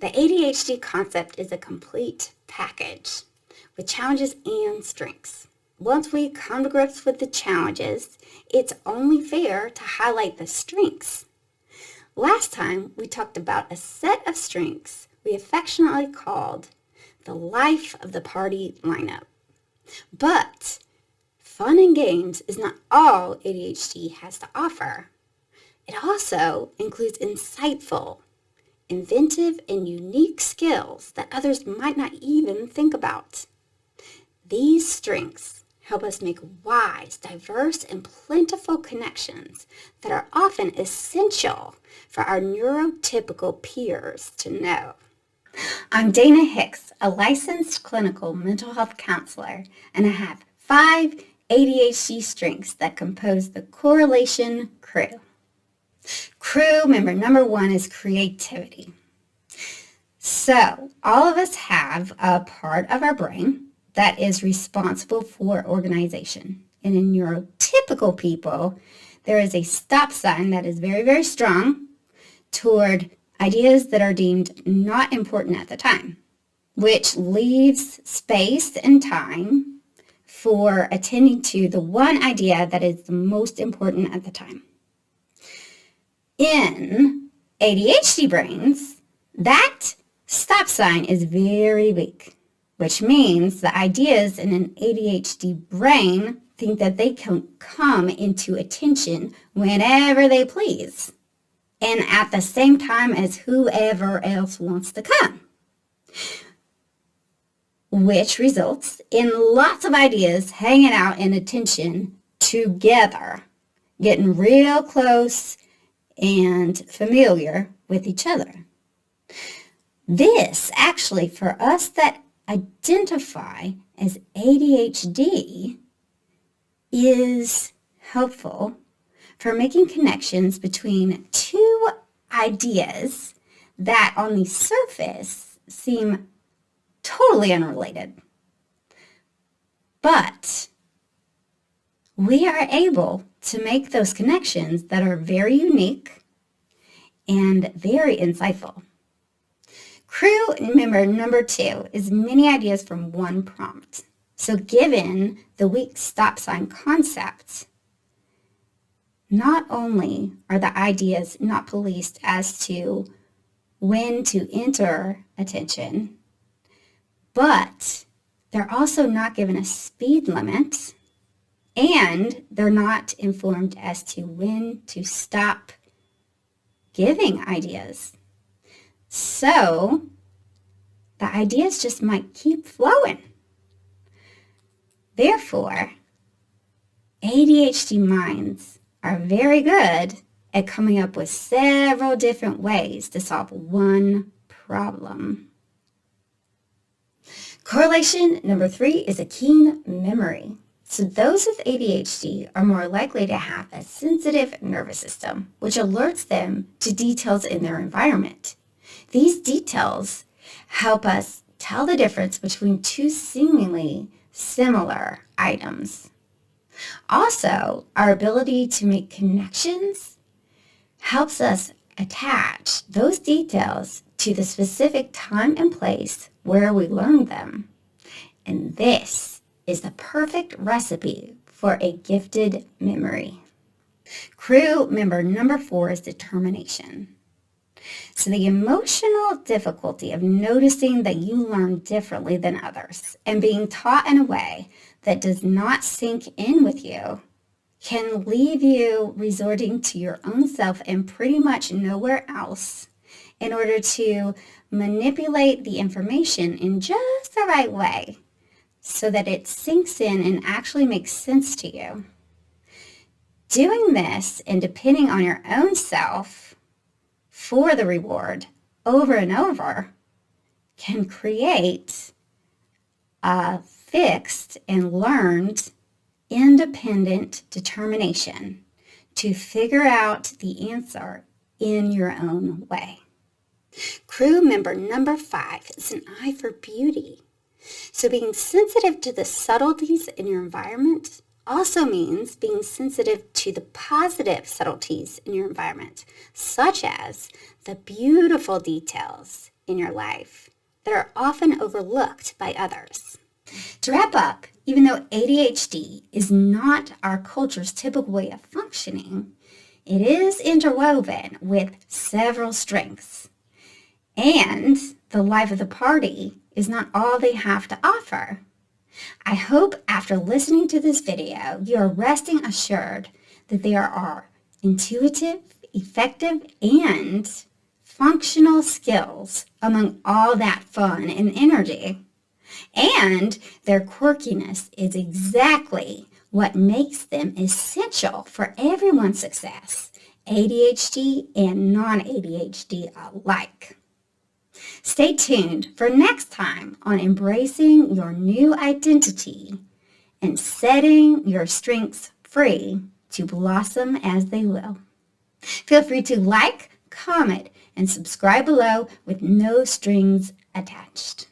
The ADHD concept is a complete package with challenges and strengths. Once we come to grips with the challenges, it's only fair to highlight the strengths. Last time, we talked about a set of strengths we affectionately called the life of the party lineup. But fun and games is not all ADHD has to offer. It also includes insightful, inventive, and unique skills that others might not even think about. These strengths help us make wise, diverse, and plentiful connections that are often essential for our neurotypical peers to know. I'm Dana Hicks, a licensed clinical mental health counselor, and I have 5 ADHD strengths that compose the correlation crew. Crew member number 1 is creativity. So, all of us have a part of our brain that is responsible for organization. And in neurotypical people, there is a stop sign that is very, very strong toward ideas that are deemed not important at the time, which leaves space and time for attending to the one idea that is the most important at the time. In ADHD brains, that stop sign is very weak, which means the ideas in an ADHD brain think that they can come into attention whenever they please, and at the same time as whoever else wants to come, which results in lots of ideas hanging out in attention together, getting real close and familiar with each other. This actually, for us that identify as ADHD, is helpful for making connections between two ideas that on the surface seem totally unrelated. But we are able to make those connections that are very unique and very insightful. Crew member number 2 is many ideas from one prompt. So given the weak stop sign concept, not only are the ideas not policed as to when to enter attention, but they're also not given a speed limit, and they're not informed as to when to stop giving ideas. So the ideas just might keep flowing. Therefore, ADHD minds are very good at coming up with several different ways to solve one problem. Correlation number 3 is a keen memory. So those with ADHD are more likely to have a sensitive nervous system, which alerts them to details in their environment. These details help us tell the difference between two seemingly similar items. Also, our ability to make connections helps us attach those details to the specific time and place where we learned them. And this is the perfect recipe for a gifted memory. Crew member number 4 is determination. So the emotional difficulty of noticing that you learn differently than others and being taught in a way that does not sink in with you can leave you resorting to your own self and pretty much nowhere else in order to manipulate the information in just the right way so that it sinks in and actually makes sense to you. Doing this and depending on your own self for the reward over and over can create a fixed and learned independent determination to figure out the answer in your own way. Crew member number 5 is an eye for beauty. So being sensitive to the subtleties in your environment also means being sensitive to the positive subtleties in your environment, such as the beautiful details in your life that are often overlooked by others. To wrap up, even though ADHD is not our culture's typical way of functioning, it is interwoven with several strengths. And the life of the party is not all they have to offer. I hope after listening to this video, you are resting assured that there are intuitive, effective, and functional skills among all that fun and energy. And their quirkiness is exactly what makes them essential for everyone's success, ADHD and non-ADHD alike. Stay tuned for next time on embracing your new identity and setting your strengths free to blossom as they will. Feel free to like, comment, and subscribe below with no strings attached.